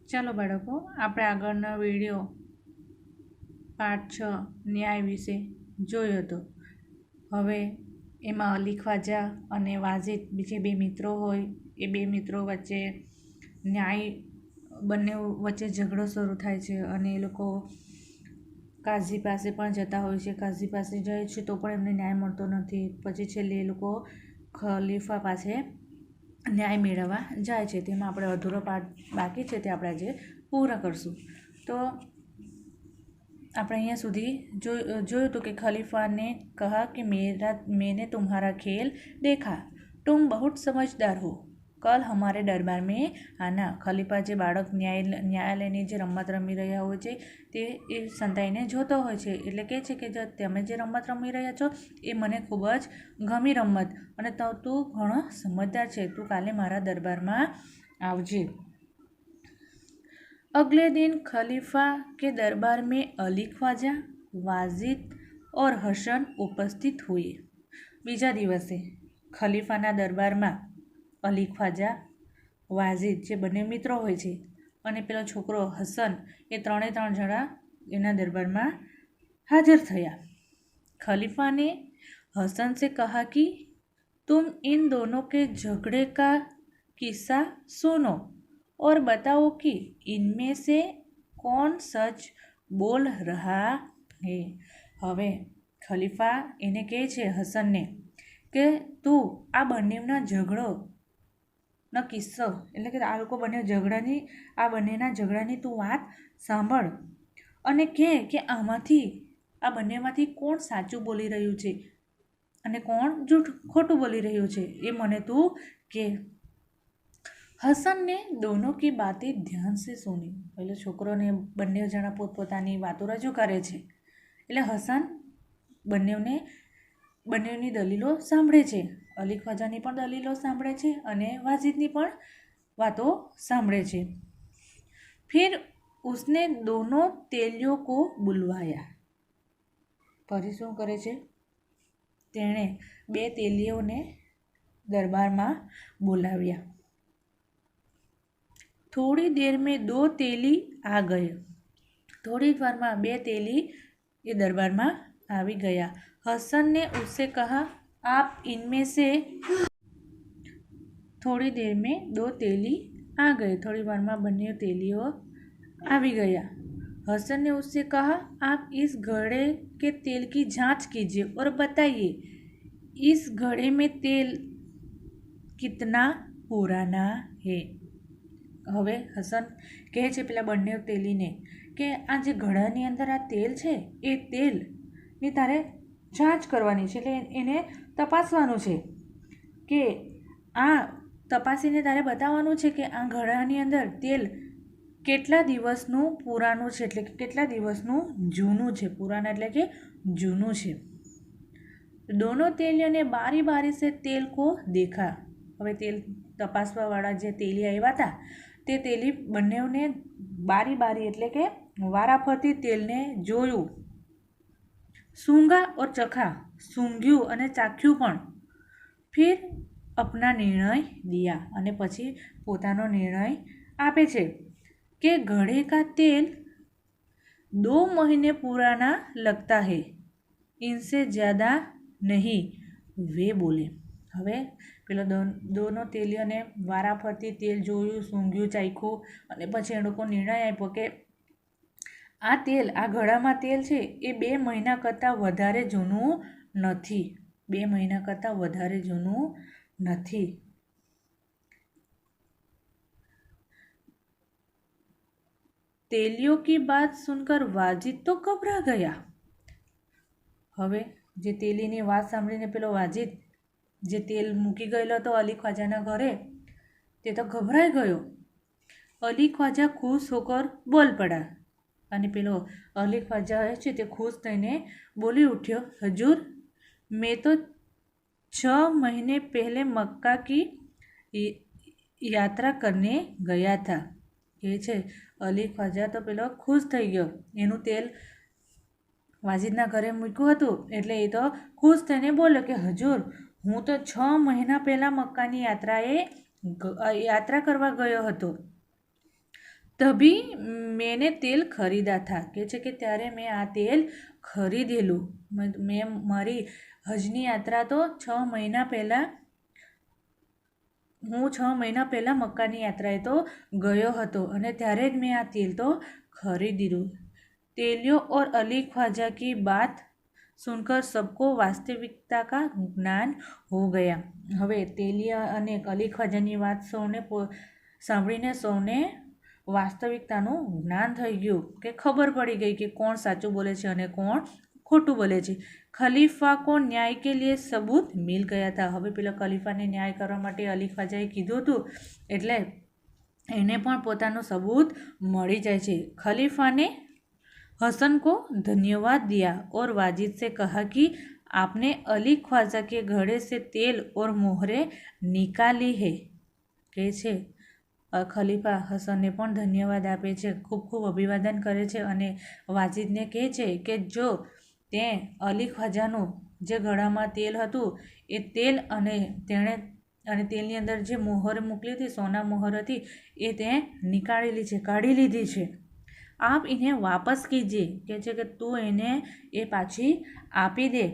ચાલો બાળકો, આપણે આગળનો વિડીયો પાઠ 6 ન્યાય વિશે જોયો હતો. હવે એમાં અલી ખ્વાજા અને વાજિદ જે બે મિત્રો હોય એ બે મિત્રો વચ્ચે ન્યાય બંને વચ્ચે ઝઘડો શરૂ થાય છે અને એ લોકો કાઝી પાસે પણ જતા હોય છે. કાઝી પાસે જાય છે તો પણ એમને ન્યાય મળતો નથી. પછી છેલ્લે એ લોકો ખલીફા પાસે ન્યાય મેળવવા જાય છે. તેમાં આપણે અધૂરો પાઠ બાકી છે તે આપણે આજે પૂરા કરશું. તો આપણે અહીંયા સુધી જોયું હતું કે खलीफा ने कहा कि मैंने तुम्हारा खेल देखा, तुम बहुत समझदार हो, कल हमारे दरबार में आना. ખલીફા જે બાળક ન્યાયાલયની જે રમત રમી રહ્યા હોય છે તે એ સંતાઈને જોતો હોય છે, એટલે કહે છે કે તમે જે રમત રમી રહ્યા છો એ મને ખૂબ જ ગમી રમત, અને તું ઘણો સમજદાર છે, તું કાલે મારા દરબારમાં આવજે. अगले दिन खलीफा के दरबार में अली ख्वाजा, वाजिद और हसन उपस्थित हुए. બીજા દિવસે ખલીફાના દરબારમાં અલી ખ્વાજા, વાજિદ જે બંને મિત્રો હોય છે અને પેલો છોકરો હસન એ ત્રણે ત્રણ જણા એના દરબારમાં હાજર થયા. खलीफा ने हसन से कहा कि तुम इन दोनों के झगड़े का किस्सा सुनो और बताओ कि इनमें से कौन सच बोल रहा है. હવે ખલીફા એને કહે છે હસનને કે તું આ બંનેના ઝઘડોનો કિસ્સો, એટલે કે આ લોકો બંનેના ઝઘડાની તું વાત સાંભળ અને કહે કે આ બંનેમાંથી કોણ સાચું બોલી રહ્યું છે અને કોણ ખોટું બોલી રહ્યું છે એ મને તું કહે. हसन ने दोनों की बातें ध्यान से सुनी. પેલો છોકરોને બંને જણા પોતપોતાની વાતો રજૂ કરે છે, એટલે હસન બંનેની દલીલો સાંભળે છે. અલી ખ્વાજાની પણ દલીલો સાંભળે છે અને વાજિદની પણ વાતો સાંભળે છે. फिर उसने दोनों तेलियों को बुलवाया. પછી શું કરે છે? તેણે બે તેલીઓને દરબારમાં બોલાવ્યા. थोड़ी देर में दो तेली आ गए. थोड़ी देर में बे तेली ये दरबार में આવી ગયા. हसन ने उससे कहा आप इनमें से थोड़ी देर में दो तेली आ गए. थोड़ी बार में बने तेलियों આવી ગયા. हसन ने उससे कहा आप इस घड़े के तेल की जांच कीजिए और बताइए इस घड़े में तेल कितना पुराना है. હવે હસન કહે છે પેલા બંને તેલીને કે આ જે ઘડાની અંદર આ તેલ છે એ તેલની તારે જાંચ કરવાની છે, એટલે એને તપાસવાનું છે કે આ તપાસીને તારે બતાવવાનું છે કે આ ઘડાની અંદર તેલ કેટલા દિવસનું પુરાણું છે, એટલે કે કેટલા દિવસનું જૂનું છે. પુરાના એટલે કે જૂનું છે. दोनों तेलियों ने बारी बारी से तेल को देखा. હવે તેલ તપાસવાવાળા જે તેલી આવ્યા હતા તે તેલી બંનેઓને બારી બારી એટલે કે વારાફરતી તેલને જોયું. સૂંઘા ઓર ચખા, સૂંઘ્યું અને ચાખ્યું પણ. ફિર અપના નિર્ણય દિયા, અને પછી પોતાનો નિર્ણય આપે છે કે ઘડે કા તેલ 2 महीने पुराना लगता है, इनसे ज़्यादा नहीं, वे बोले. હવે પેલો દોનો તેલીઓને વારાફરતી તેલ જોયું, સૂંઘ્યું, ચાખ્યું અને પછી એ લોકો નિર્ણય આપ્યો કે આ તેલ, આ ઘડામાં તેલ છે એ 2 મહિના કરતાં વધારે જૂનું નથી. 2 મહિના કરતાં વધારે જૂનું નથી. तेलियों की बात सुनकर वाजिद तो घबरा गया. હવે જે તેલીની વાત સાંભળીને પેલો વાજિદ જે તેલ મૂકી ગયેલો હતો અલી ખ્વાજાના ઘરે તે તો ગભરાઈ ગયો. અલી ખ્વાજા ખુશ હોકર બોલ પડા. અને પેલો અલી ખ્વાજા છે તે ખુશ થઈને બોલી ઉઠ્યો, હજૂર મેં તો 6 महीने पहले मक्का की यात्रा करने गया था. એ છે અલી ખ્વાજા તો પેલો ખુશ થઈ ગયો. એનું તેલ વાજિદના ઘરે મૂક્યું હતું એટલે એ તો ખુશ થઈને બોલ્યો કે હજૂર હું તો 6 મહિના પહેલાં મક્કાની યાત્રા કરવા ગયો હતો. तभी मैंने तेल खरीदा था કે છે કે ત્યારે મેં આ તેલ ખરીદેલું. મેં મારી હજની યાત્રા તો 6 મહિના પહેલાં હું 6 મહિના પહેલાં મક્કાની યાત્રાએ તો ગયો હતો અને ત્યારે જ મેં આ તેલ તો ખરીદ્યું. तेलियों और अली ख्वाजा की बात सुनकर सबको वास्तविकता का ज्ञान हो गया. હવે તેલિયા અને અલી ખ્વાજાની વાત સાંભળીને સૌને વાસ્તવિકતાનું જ્ઞાન થઈ ગયું કે ખબર પડી ગઈ કે કોણ સાચું બોલે છે અને કોણ ખોટું બોલે છે. ખલીફા કો ન્યાય કે લીએ સબૂત મિલ ગયા હતા. હવે પેલા ખલીફાને ન્યાય કરવા માટે અલી ખ્વાજાએ કીધું હતું એટલે એને પણ પોતાનું સબૂત મળી જાય છે. खलीफा ने हसन को धन्यवाद दिया और वाजिद से कहा कि आपने अली ख्वाजा के घड़े से तेल और मोहरे निकाली है. કહે છે ખલીફા હસનને પણ ધન્યવાદ આપે છે, ખૂબ ખૂબ અભિવાદન કરે છે અને વાજિદને કહે છે કે જો તે અલી ખ્વાજાનું જે ગળામાં તેલ હતું એ તેલ અને તેણે અને તેલની અંદર જે મોહર મોકલી હતી, સોના મોહર હતી, એ તે નીકાળેલી છે, કાઢી લીધી છે. आप इन्हें वापस कीजिए કહે છે કે તું એને એ પાછી આપી દે.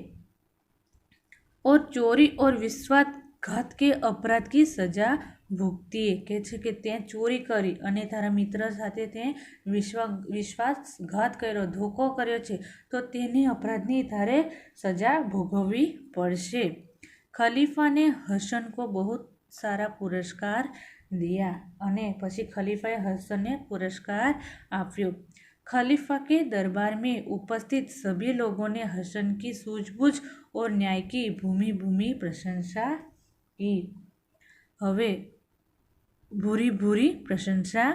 और चोरी और विश्वासघात के अपराध की सजा ભોગતીએ. કહે છે કે તે ચોરી કરી અને તારા મિત્ર સાથે તે વિશ્વાસઘાત કર્યો, ધોકો કર્યો છે, તો તેની અપરાધની તારે સજા ભોગવવી પડશે. ખલીફા ને હસન કો બહુ સારા પુરસ્કાર દિયા અને પછી ખલીફાએ હસનને પુરસ્કાર આપ્યો. खलीफा के दरबार में उपस्थित सभी लोगों ने हसन की सूझबूझ और न्याय की भूमि भूमि प्रशंसा की. હવે ભૂરી ભૂરી પ્રશંસા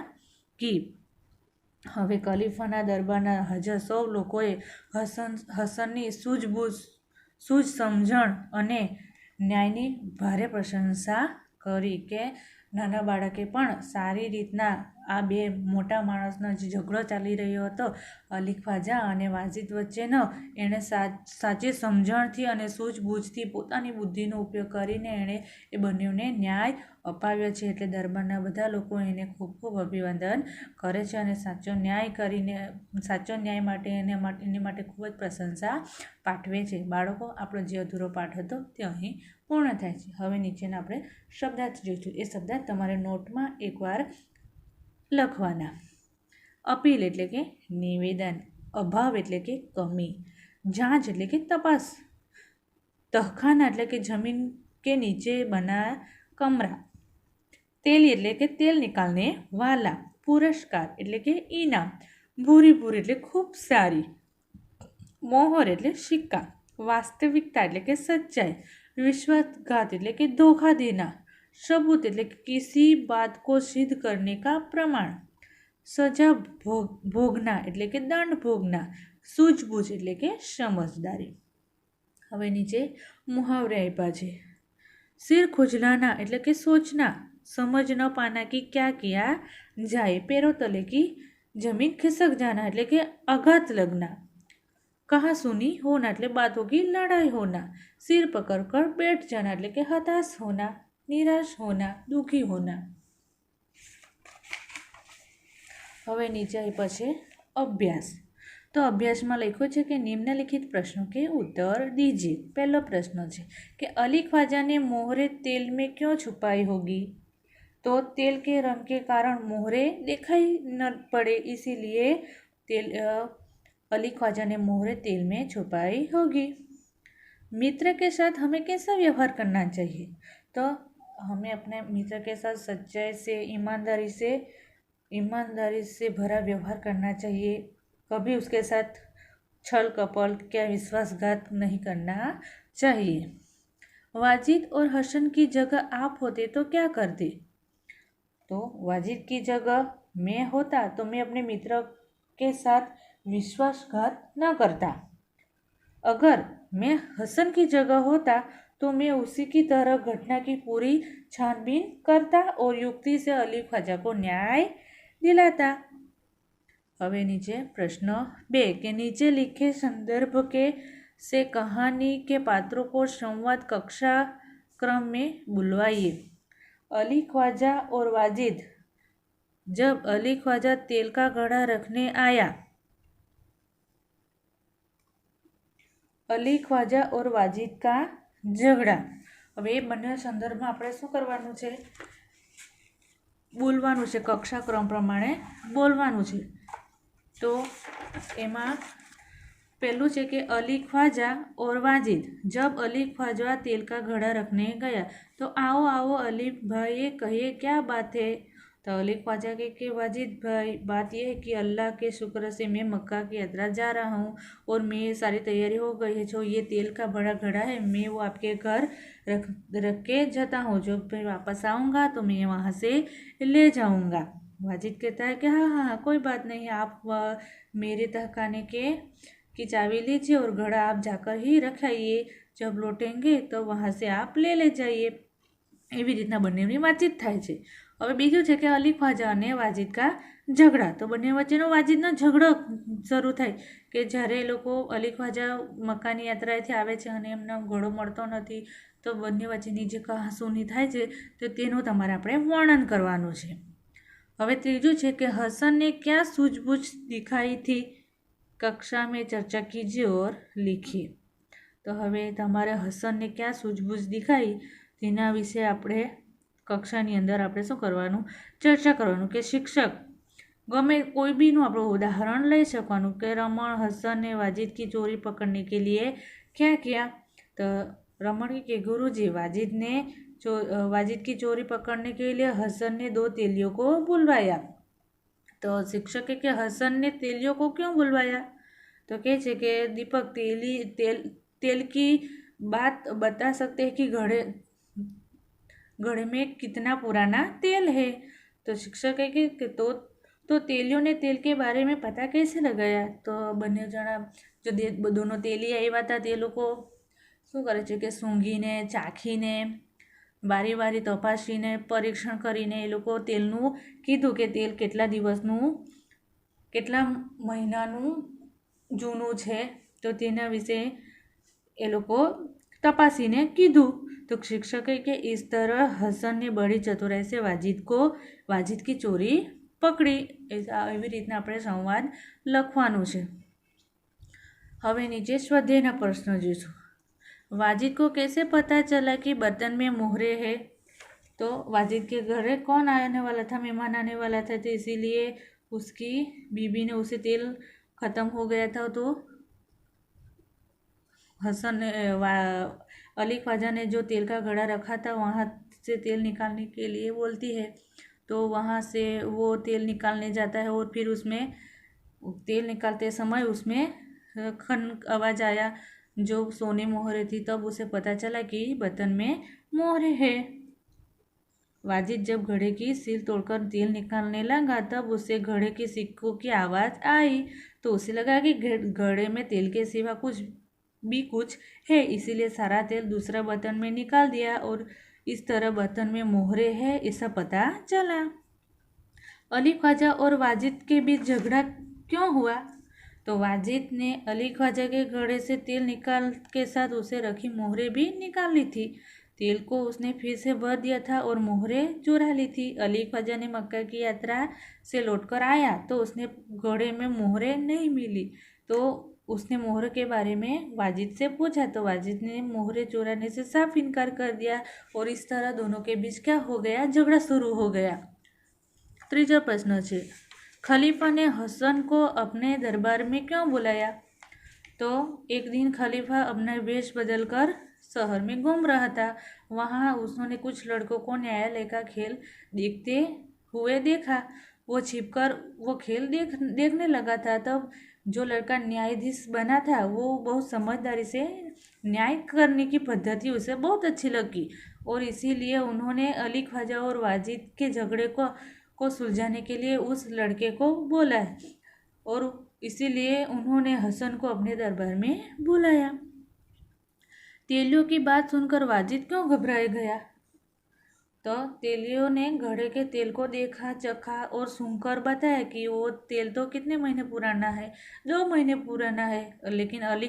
કી. હવે ખલીફાના દરબારના હાજર સૌ લોકોએ હસનની સૂઝ સમજણ અને ન્યાયની ભારે પ્રશંસા કરી કે નાના બાળકે પણ સારી રીતના આ બે મોટા માણસનો જે ઝઘડો ચાલી રહ્યો હતો અલી ખ્વાજા અને વાજિદ વચ્ચેનો, એણે સાચી સમજણથી અને સૂઝબૂઝથી પોતાની બુદ્ધિનો ઉપયોગ કરીને એણે એ બંનેને ન્યાય અપાવ્યો છે. એટલે દરબારના બધા લોકો એને ખૂબ ખૂબ અભિવાદન કરે છે અને સાચો ન્યાય માટે એની માટે ખૂબ જ પ્રશંસા પાઠવે છે. બાળકો, આપણો જે અધૂરો પાઠ હતો તે અહીં પૂર્ણ થાય છે. હવે નીચેના આપણે શબ્દાર્થ જોઈશું. એ શબ્દાર્થ તમારે નોટમાં એકવાર લખવાના. અપીલ એટલે કે નિવેદન, અભાવ એટલે કે કમી, જાંચ એટલે કે તપાસ, તહખાના એટલે કે જમીન કે નીચે બના કમરા, તેલી એટલે કે તેલ નિકાલને વાલા, પુરસ્કાર એટલે કે ઇનામ, ભૂરી ભૂરી એટલે ખૂબ સારી, મોહર એટલે સિક્કા, વાસ્તવિકતા એટલે કે સચ્ચાઈ, विश्वासघात એટલે કે ધોખા દેના, सबूत એટલે કે किसी बात को सिद्ध करने का प्रमाण, सजा भोगना એટલે કે દંડ ભોગના, सूझबूझ એટલે કે સમજદારી. હવે નીચે मुहावरे આપ્યા છે. सिर खुजलाना એટલે કે सोचना, समझ न पाना कि क्या किया जाए, पैरों तले की जमीन खिसक जाना એટલે કે आघात लगना, कहा सुनी होना એટલે बातों की लड़ाई होना, सिर पकड़ कर बैठ जाना એટલે કે हताश होना, निराश होना, दुखी होना. હવે નીચે આપ્યા છે અભ્યાસ. તો અભ્યાસમાં લખ્યું છે કે નિમ્નલિખિત પ્રશ્નો કે उत्तर दीजिए. पहला प्रश्न है कि अली ख्वाजा ने मोहरे तेल में क्यों छुपाई होगी? तो तेल के रंग के कारण मोहरे दिखाई न पड़े, इसीलिए अली ख्वाजा ने मोहरे तेल में छुपाई होगी. मित्र के साथ हमें कैसा व्यवहार करना चाहिए? तो हमें अपने मित्र के साथ सच्चाई से, ईमानदारी से भरा व्यवहार करना चाहिए. कभी उसके साथ छल कपट क्या विश्वासघात नहीं करना चाहिए. वाजिद और हसन की जगह आप होते तो क्या करते? तो वाजिद की जगह मैं होता तो मैं अपने मित्र के साथ विश्वासघात न करता. अगर मैं हसन की जगह होता तो मैं उसी की तरह घटना की पूरी छानबीन करता और युक्ति से अली ख्वाजा को न्याय दिलाता. હવે નીચે પ્રશ્ન 2 કે नीचे लिखे संदर्भ के से कहानी के पात्रों को संवाद कक्षा क्रम में बुलवाइए. अली ख्वाजा और वाजिद जब अली ख्वाजा तेल का घड़ा रखने आया। અલી ખ્વાજા ઓર વાજિદ કા ઝઘડા। હવે એ બંને સંદર્ભમાં આપણે શું કરવાનું છે? બોલવાનું છે, કક્ષાક્રમ પ્રમાણે બોલવાનું છે। તો એમાં પહેલું છે કે અલી ખ્વાજા ઓર વાજિદ। જબ અલી ખ્વાજા તેલ કા ઘड़ा रखने गया। तो आओ आओ अली भाई कहिए क्या बात है। तो अली ख्वाजा के वाजिद भाई बात यह है कि अल्लाह के शुक्र से मैं मक्का की यात्रा जा रहा हूँ और मैं सारी तैयारी हो गई है। जो ये तेल का बड़ा घड़ा है मैं वो आपके घर रख के जाता हूँ। जब मैं वापस आऊँगा तो मैं वहाँ से ले जाऊँगा। वाजिद कहता है कि हाँ हाँ हाँ कोई बात नहीं, आप मेरे तहखाने की चाबी लीजिए और घड़ा आप जाकर ही रखाइए। जब लौटेंगे तो वहाँ से आप ले जाइए। એવી રીતના બંનેની વાતચીત થાય છે। હવે બીજું છે કે અલી ખ્વાજા અને વાજિદ કા ઝઘડા। તો બંને વચ્ચેનો વાજિદનો ઝઘડો શરૂ થાય કે જ્યારે એ લોકો અલી ખ્વાજા મક્કાની યાત્રાએથી આવે છે અને એમનો ઘોડો મળતો નથી, તો બંને વચ્ચેની જે કહાસુની થાય છે તો તેનું તમારે આપણે વર્ણન કરવાનું છે। હવે ત્રીજું છે કે હસનને ક્યાં સૂઝબૂઝ દિખાઈ थी, કક્ષા में चर्चा कीजिए और लिखिए। તો હવે તમારે હસનને ક્યાં સૂઝબૂઝ દિખાઈ તેના વિશે આપણે કક્ષાની અંદર આપણે શું કરવાનું? ચર્ચા કરવાનું કે શિક્ષક ગમે કોઈ બીનું આપણું ઉદાહરણ લઈ શકવાનું કે રમણ હસન ने वाजिद की चोरी पकड़ने के लिए क्या किया। तो रमण के गुरुजी वाजिद की चोरी पकड़ने के लिए हसन ने 2 तेलियों को बुलवाया। तो शिक्षक है कि हसन ने तेलियों को क्यों बुलवाया। तो कहे छे कि दीपक तेल की बात बता सकते हैं कि घड़े में कितना पुराना तेल है। तो शिक्षक है कि तो तेलियों ने तेल के बारे में पता कैसे लगाया। तो बने जना जो दोनों तेली आव्या था ते लोको શું કરે છે કે સૂંઘીને ચાખીને વારી વારી તપાસીને પરીક્ષણ કરીને એ લોકો તેલનું કીધું કે તેલ કેટલા દિવસનું કેટલા મહિનાનું જૂનું છે, તો તેના વિશે એ લોકો તપાસીને કીધું। तो शिक्षक है कि इस तरह हसन ने बड़ी चतुराई से वाजिद की चोरी पकड़ी। एवी रीतना આપણે સંવાદ લખવાનું છે। હવે નીચે સ્વાધ્યાયના પ્રશ્નો જોઈશું। वाजिद को कैसे पता चला कि बर्तन में मोहरे है। तो वाजिद के घर कौन आने वाला था, मेहमान आने वाला था, तो इसीलिए उसकी बीबी ने उसे तेल ख़त्म हो गया था। तो हसन ने अली ख्वाजा ने जो तेल का घड़ा रखा था वहाँ से तेल निकालने के लिए बोलती है। तो वहाँ से वो तेल निकालने जाता है और फिर उसमें तेल निकालते समय उसमें खन आवाज़ आया जो सोने मोहरे थी। तब उसे पता चला कि बर्तन में मोहरे है। वाजिद जब घड़े की सील तोड़कर तेल निकालने लगा तब उसे घड़े के सिक्कों की आवाज़ आई। तो उसे लगा कि घड़े में तेल के सिवा कुछ है, इसीलिए सारा तेल दूसरा बर्तन में निकाल दिया और इस तरह बर्तन में मोहरे है ऐसा पता चला। अली ख्वाजा और वाजिद के बीच झगड़ा क्यों हुआ। तो वाजिद ने अली ख्वाजा के घड़े से तेल निकाल के साथ उसे रखी मोहरे भी निकाल ली थी। तेल को उसने फिर से भर दिया था और मोहरे चुरा ली थी। अली ख्वाजा ने मक्का की यात्रा से लौटकर आया तो उसने घड़े में मोहरे नहीं मिली। तो उसने मोहरे के बारे में वाजिद से पूछा। तो वाजिद ने मोहरे चुराने से साफ इनकार कर दिया और इस तरह दोनों के बीच क्या हो गया? झगड़ा शुरू हो गया। तीसरा प्रश्न है, खलीफा ने हसन को अपने दरबार में क्यों बुलाया। तो एक दिन खलीफा अपना वेश बदलकर शहर में घूम रहा था। वहाँ उन्होंने कुछ लड़कों को न्यायालय का खेल देखते हुए देखा। वो छिपकर वो खेल देखने लगा था। तब जो लड़का न्यायाधीश बना था वो बहुत समझदारी से न्याय करने की पद्धति उसे बहुत अच्छी लगी और इसीलिए उन्होंने अली ख्वाजा और वाजिद के झगड़े को सुलझाने के लिए उस लड़के को बोला और इसीलिए उन्होंने हसन को अपने दरबार में बुलाया। तेलियों की बात सुनकर वाजिद क्यों घबराया गया। तो तेलियों ने घड़े के तेल को देखा, चखा और सूंघकर बताया कि वो तेल तो कितने महीने पुराना है, 2 महीने पुराना है। लेकिन अली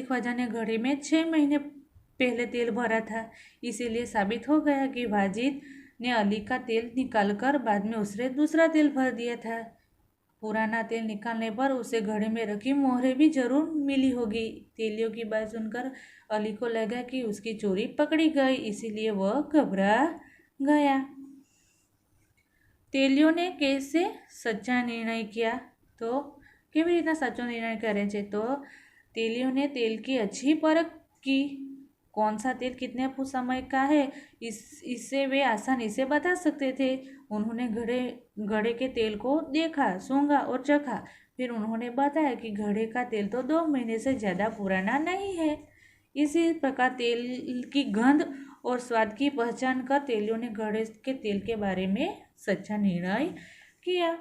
ख्वाजा ने घड़े में 6 महीने पहले तेल भरा था। इसीलिए साबित हो गया कि वाजिद ने अली का तेल निकालकर बाद में उसने दूसरा तेल भर दिया था। पुराना तेल निकालने पर उसे घड़े में रखी मोहरें भी जरूर मिली होगी। तेलियों की बात सुनकर अली को लगा कि उसकी चोरी पकड़ी गई, इसीलिए वह घबरा गया। तेलियों ने कैसे सच्चा निर्णय किया? तो केवी रीतना साचो निर्णय करे छे? तो तेलियों ने तेल की अच्छी परख की। कौन सा तेल कितने समय का है इससे वे आसानी से बता सकते थे। उन्होंने घड़े के तेल को देखा, सूंघा और चखा। फिर उन्होंने बताया कि घड़े का तेल तो 2 महीने से ज़्यादा पुराना नहीं है। इसी प्रकार तेल की गंध और स्वाद की पहचान कर तेलियों ने घड़े के तेल के बारे में सच्चा निर्णय किया।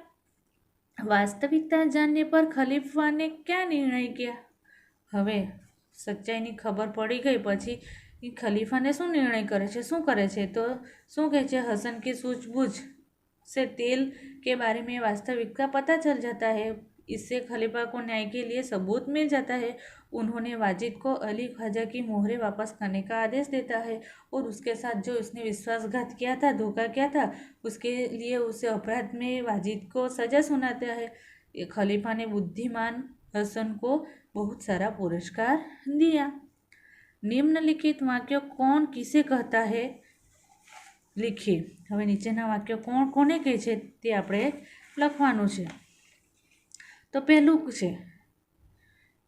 वास्तविकता जानने पर खलीफा ने क्या निर्णय किया? હવે સચ્ચાઈની ખબર પડી ગઈ પછી खलीफा ने શું निर्णय करे છે, શું કરે છે? તો શું કહે છે, हसन की सूझबूझ से तेल के बारे में वास्तविकता पता चल जाता है। इससे खलीफा को न्याय के लिए सबूत मिल जाता है। उन्होंने वाजिद को अली ख्वाजा की मोहरें वापस करने का आदेश देता है और उसके साथ जो उसने विश्वासघात किया था, धोखा किया था, उसके लिए उसे अपराध में वाजिद को सजा सुनाता है। खलीफा ने बुद्धिमान हसन को बहुत सारा पुरस्कार दिया। निम्नलिखित वाक्य कौन किसे कहता है? लिखिए। હવે નીચેના વાક્ય કોણ કોને કહે છે તે આપણે લખવાનું છે। તો પહેલું છે,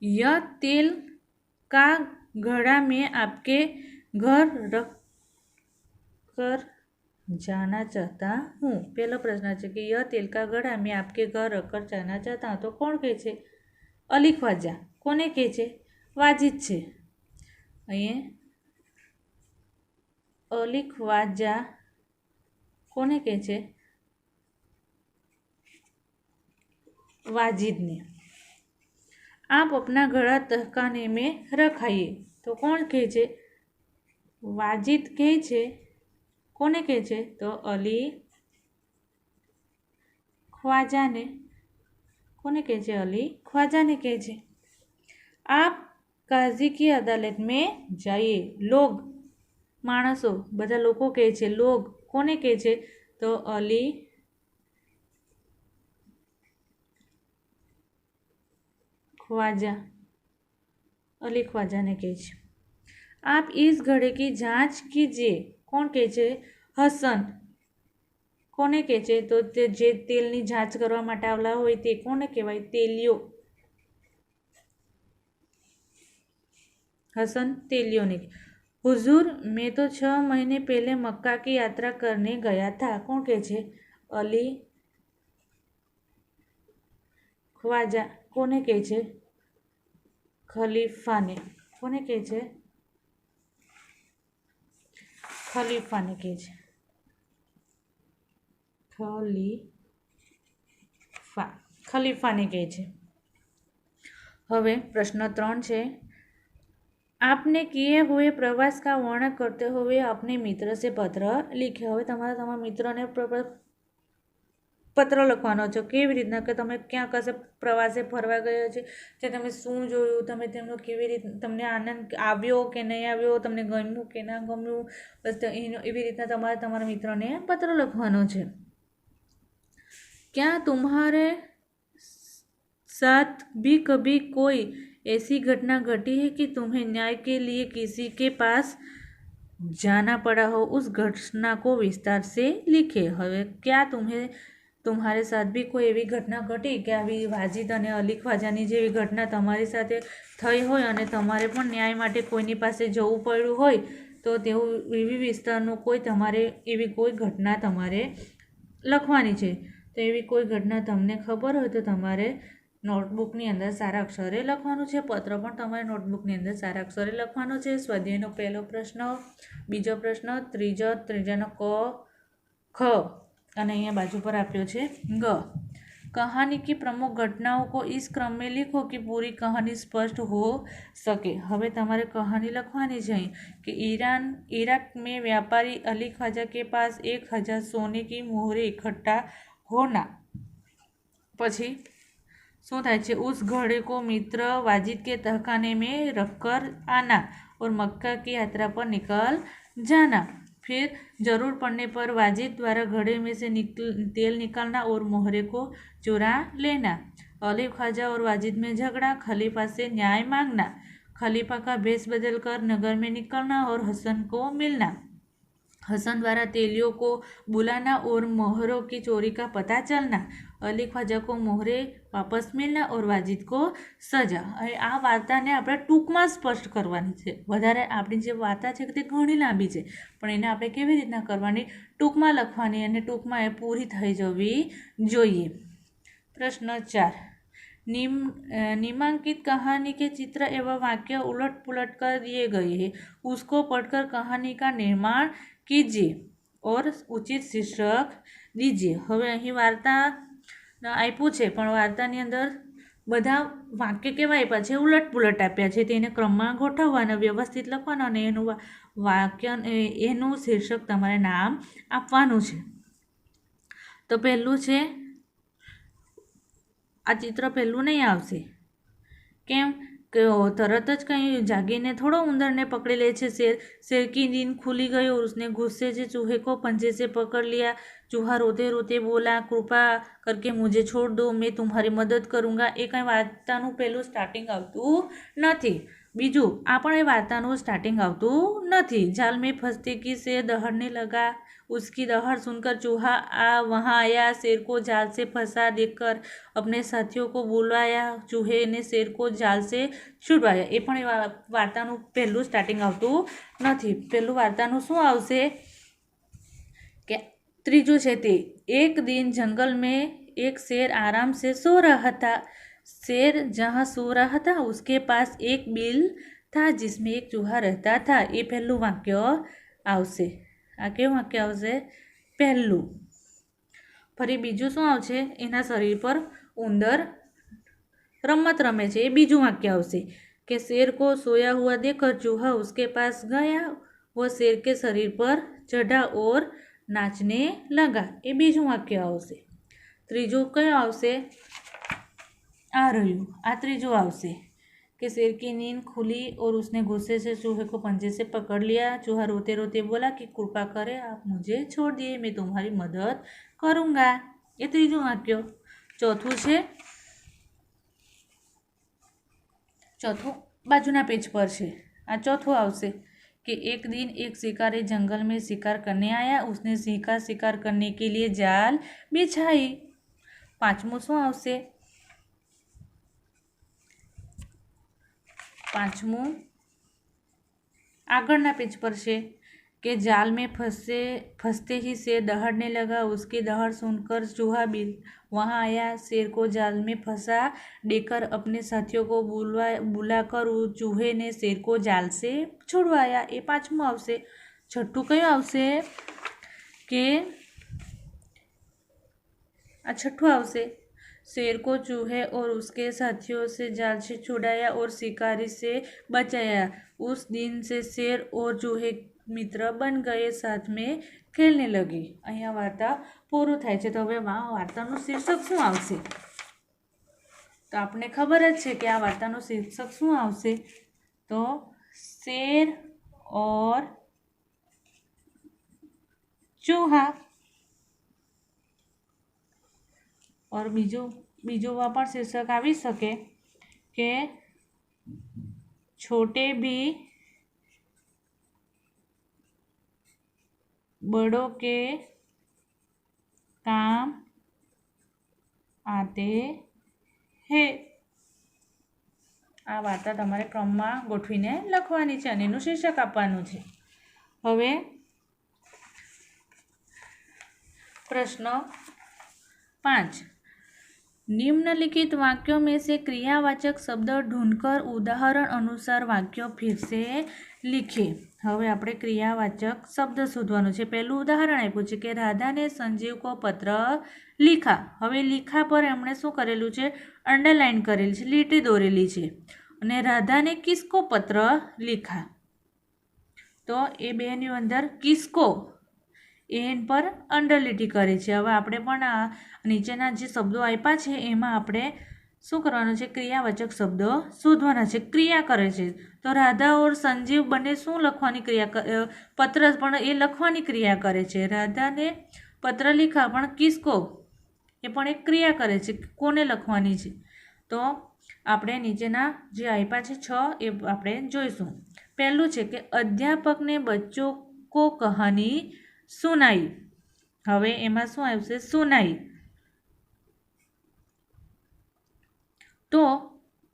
यह तेल का घड़ा में आपके घर रख कर जाना चाहता हूँ। पहला प्रश्न है कि यह तेल का घड़ा मैं आपके घर रखकर जाना चाहता हूँ। तो कौन कहे छे? अली ख्वाजा। कोने कहे छे? वाजिद छे। अहीं अली ख्वाजा कोने कहे छे? वाजिद ने। आप अपना घड़ा तहखाने में रखाइए। तो कौन कहे छे? वाजिद कहे छे। कोने कहे छे? तो अली ख्वाजा ने। कोने कहे छे? अली ख्वाजा ने कहे छे। आप काजी की अदालत में जाइए। लोग, माणसो, बधा लोको कहे छे। लोग कोने कहे छे? तो अली ख्वाजा। अली ख्वाजा ने कहे छे। आप इस घड़े की जांच कीजिए। कौन कहे छे? हसन। कोने कहे छे? तो जे तेलनी जांच करवा माटे आवला होय ते कोने कहेवाय? तेलियो। हसन तेलियो ने। हुजूर, मैं तो 6 महीने पहले मक्का की यात्रा करने गया था। कौन कहे छे? अली ख्वाजा। कोने कहे छे? खलीफा ने। कोने कहे छे? खलीफा ने कहे छे। खलीफा ने कहे छे। हवे प्रश्न 3 छे। आपने किए हुए प्रवास का वर्णन करते हुए अपने मित्र से पत्र लिखे। हवे तमारे तमारा मित्र ने पत्र लखवानो छे। केवी रीतना के तमे क्यां कसे प्रवासे फरवा गया छे, जे तमे शुं जोयुं, तमे तेमनो केवी रीत तमने आनंद आव्यो के नहीं आव्यो, तमने गम्युं के ना गम्युं, बस एवी रीतना तमारे तमारा मित्रने पत्र लखवानो छे। क्या तुम्हारे साथ भी कभी कोई ऐसी घटना घटी है कि तुम्हें न्याय के लिए किसी के पास जाना पड़ा हो? उस घटना को विस्तार से लिखे। हवे क्या तुम्हारे साथ भी कोई एवी घटना घटी कि आवी वाजिद अने अली ख्वाजानी जेवी घटना तमारी साथे थई होय अने तमारे पण न्याय माटे कोईनी पासे जवुं पड्युं होय, तो तेवुं एवी विस्तारनो कोई तमारे एवी कोई घटना तमारे लखवानी छे। तो एवी कोई घटना तमने खबर होय तो तमारे नोटबुकनी अंदर सारा अक्षरे लखवानुं छे। पत्र पण तमारे नोटबुकनी अंदर सारा अक्षरे लखवानो छे। स्वाध्यायनो पहलो प्रश्न, बीजो प्रश्न, त्रीजानो क ख अने अहींया बाजू पर आप्यो छे ग। कहानी की प्रमुख घटनाओं को इस क्रम में लिखो कि पूरी कहानी स्पष्ट हो सके। हवे तमारे कहानी लखवानी छे कि इराक में व्यापारी अली ख्वाजा के पास 1000 सोने की मोहरें इकट्ठा होना। पछी શું થાય છે? उस घड़े को मित्र वाजिद के तहखाने में रखकर आना और मक्का की यात्रा पर निकल जाना। फिर जरूर पड़ने पर वाजिद द्वारा घड़े में से तेल निकालना और मोहरे को चुरा लेना। अलीफ ख्वाजा और वाजिद में झगड़ा, खलीफा से न्याय मांगना, खलीफा का भेष बदलकर नगर में निकलना और हसन को मिलना, हसन द्वारा तेलियों को बुलाना और मोहरों की चोरी का पता चलना, अली ख्वाजा को मोहरे वापस मिलना और वाजिद को સજા। હવે આ વાર્તાને આપણે ટૂંકમાં સ્પષ્ટ કરવાની છે। વધારે આપણી જે વાર્તા છે તે ઘણી લાંબી છે, પણ એને આપણે કેવી રીતના કરવાની, ટૂંકમાં લખવાની અને ટૂંકમાં એ પૂરી થઈ જવી જોઈએ। प्रश्न 4, निम्नांकित कहानी के चित्र एवं वाक्य उलट पुलट कर दिए गए हैं, उसको पढ़कर कहानी का निर्माण कीजिए और उचित शीर्षक दीजिए। હવે અહીં વાર્તા આપ્યું છે, પણ વાર્તાની અંદર બધા વાક્ય કેવા આપ્યા છે, ઉલટ પુલટ આપ્યા છે, તેને ક્રમમાં ગોઠવવાના, વ્યવસ્થિત લખવાના અને એનું વાક્ય એનું શીર્ષક તમારે નામ આપવાનું છે। તો પહેલું છે, આ ચિત્ર પહેલું નહીં આવશે, કેમ કે તરત જ કંઈ જાગીને થોડો ઉંદરને પકડી લે છે। शेर की नींद खुली गई और उसने गुस्से से चूहे को पंजे से पकड़ लिया। चूहा रोते रोते बोला, कृपा करके मुझे छोड़ दो, मैं तुम्हारी मदद करूँगा। એ કંઈ વાર્તાનું પહેલું સ્ટાર્ટિંગ આવતું નથી। બીજું, આ પણ એ વાર્તાનું સ્ટાર્ટિંગ આવતું નથી। जाल में फंसते कि शेर दहाड़ने लगा, उसकी दहाड़ सुनकर चूहा वहाँ आया, शेर को जाल से फंसा देखकर अपने साथियों को बुलाया, चूहे ने शेर को जाल से छुड़वाया। એ પણ એ વાર્તાનું પહેલું સ્ટાર્ટિંગ આવતું નથી। પહેલું વાર્તાનું શું આવશે કે ત્રીજું છે તે, एक दिन जंगल में एक शेर आराम से सो रहा था। शेर जहाँ सो रहा था उसके पास एक बिल था जिसमें एक चूहा रहता था। ये पहलू वाक्य आवशे। आ केवुं वाक्य आवशे? पहलू। फरी बीजું શું આવશે? એના શરીર પર ઉંદર रमत रमे छे, ये बीजું वाक्य आवशे कि शेर को सोया हुआ देखकर चूहा उसके पास गया, वो शेर के शरीर पर चढ़ा और नाचने लगा। ये बीजું वाक्य आवशे। ત્રીજું કયું આવશે? आ रह्યું, आ ત્રીજું आवशे कि शेर की नींद खुली और उसने गुस्से से चूहे को पंजे से पकड़ लिया। चूहा रोते रोते बोला कि कृपा करे आप मुझे छोड़ दिए, मैं तुम्हारी मदद करूँगा। ये ત્રીજું वाक्य। ચોથું છે, ચોથું બાજુના પેજ પર છે, આ ચોથું આવશે कि एक दिन एक शिकारी जंगल में शिकार करने आया, उसने सिंह का शिकार करने के लिए जाल बिछाई। પાંચમું શું આવશે? પાંચમું આગળના પેજ પર છે कि जाल में फंसते ही शेर दहाड़ने लगा, उसकी दहाड़ सुनकर चूहा बिल वहाँ आया, शेर को जाल में फंसा देकर अपने साथियों को बुलाकर चूहे ने शेर को जाल से छुड़वाया। ये પાંચમું આવશે। છઠ્ઠું કયું આવશે? કે આ છઠ્ઠું આવશે, शेर को चूहे और उसके साथियों से जाल से छुड़ाया और शिकारी से बचाया। उस दिन से शेर और चूहे मित्र बन गए, साथ में खेलने लगी। અહીંયા વાર્તા પૂરું થાય છે। તો હવે વાર્તાનું શીર્ષક શું આવશે? તો આપણે ખબર જ છે કે આ વાર્તાનું શીર્ષક શું આવશે? તો शेर और चूहा। और બીજું પણ શીર્ષક આવી શકે કે छोटे भी बड़ों के काम आते हैं। आ वार्ता तमारे क्रमમાં ગોઠવીને લખવાની છે અને એનું શીર્ષક આપવાનું છે। હવે પ્રશ્ન 5, निम्नलिखित वाक्यों में से क्रियावाचक शब्द ढूंढकर उदाहरण अनुसार वाक्यों फिर से लिखे। હવે આપણે ક્રિયાવાચક શબ્દ શોધવાનું છે। પહેલું ઉદાહરણ આપ્યું છે કે રાધાને સંજીવ को पत्र लिखा। હવે लिखा પર એમણે શું કરેલું છે? અંડરલાઇન કરેલી છે, લીટી દોરેલી છે। અને રાધાને किसको पत्र लिखा, તો એ બેની અંદર किसको એન પર અંડર લીટી કરે છે। હવે આપણે પણ આ નીચેના જે શબ્દો આપ્યા છે એમાં આપણે શું કરવાનું છે? ક્રિયાવાચક શબ્દો શોધવાના છે. ક્રિયા કરે છે તો રાધા ઓર સંજીવ બંને શું લખવાની ક્રિયા પત્ર પણ એ લખવાની ક્રિયા કરે છે. રાધાને પત્ર लिखा પણ કિસકો એ પણ એક ક્રિયા કરે છે. કોને લખવાની છે? તો આપણે નીચેના જે આપ્યા છે 6 એ આપણે જોઈશું. પહેલું છે કે અધ્યાપકને બચ્ચો કો કહાની સુનાઈ. હવે એમાં શું આવશે? સુનાઈ. તો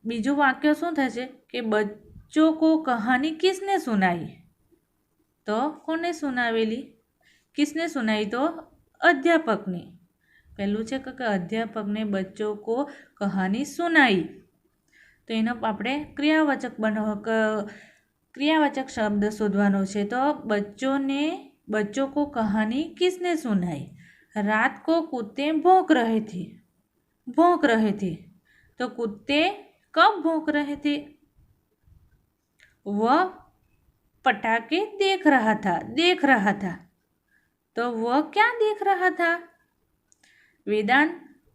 બીજું વાક્ય શું થશે કે બચ્ચો કો કહાની કિસને સુનાઈ? તો કોને સુનાવેલી? કિસને સુનાઈ? તો અધ્યાપકને. પહેલું છે કે અધ્યાપકને બચ્ચો કો કહાની સુનાઈ. તો એનો આપણે ક્રિયાવાચક શબ્દ શોધવાનો છે. તો બચ્ચો કો કહાની કિસને સુનાઈ? रात को कुत्ते भौंक रहे थे. भौंक रहे थे तो कुत्ते कब भौंक रहे थे? वह पटाखे देख रहा था. तो वह क्या देख रहा था? वेदांत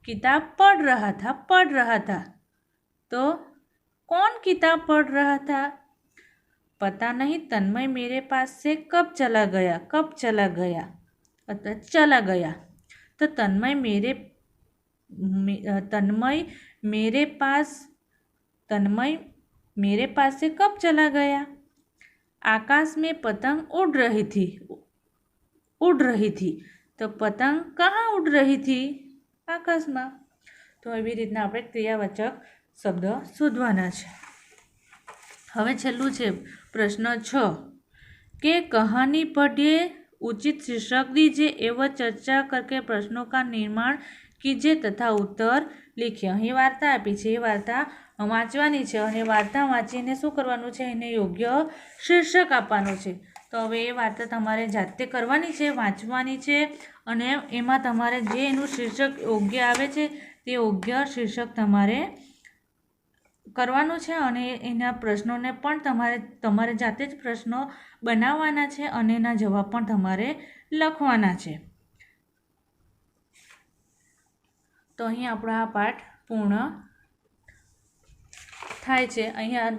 किताब पढ़ रहा था. तो कौन किताब पढ़ रहा था? पता नहीं तन्मय मेरे पास से कब चला गया. तो तन्मय मेरे पास से कब चला गया? आकाश में पतंग उड़ रही थी. तो पतंग कहाँ उड़ रही थी? आकाश में. तो एवी रीतना આપણે ક્રિયાવાચક શબ્દ શોધવાના છે. હવે છેલ્લું છે પ્રશ્ન 6 કે कहानी पढ़िए, उचित शीर्षक दीजिए एवं चर्चा करके प्रश्नों का निर्माण कीजिए तथा उत्तर लिखिए. અહીં વાર્તા આપી છે, એ વાર્તા વાંચવાની છે અને વાર્તા વાંચીને શું કરવાનું છે? એને યોગ્ય શીર્ષક આપવાનું છે. તો હવે એ વાર્તા તમારે જાતે કરવાની છે, વાંચવાની છે અને એમાં તમારે જે એનું શીર્ષક યોગ્ય આવે છે તે યોગ્ય શીર્ષક તમારે કરવાનું છે અને એના પ્રશ્નોને પણ તમારે જાતે જ પ્રશ્નો બનાવવાના છે અને એના જવાબ પણ તમારે લખવાના છે. તો અહીં આપણો આ પાઠ પૂર્ણ થાય છે. અહીંયા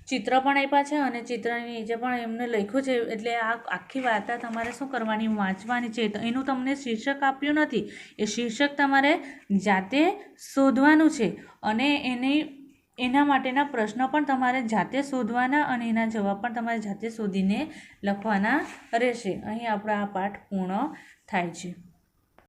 ચિત્ર પણ આપ્યા છે અને ચિત્રની નીચે પણ એમને લખ્યું છે. એટલે આ આખી વાર્તા તમારે શું કરવાની? વાંચવાની છે. તો એનું તમને શીર્ષક આપ્યું નથી, એ શીર્ષક તમારે જાતે શોધવાનું છે અને એના માટેના પ્રશ્નો પણ તમારે જાતે શોધવાના અને એના જવાબ પણ તમારે જાતે શોધીને લખવાના રહેશે. અહીં આપણો આ પાઠ પૂર્ણ થાય છે.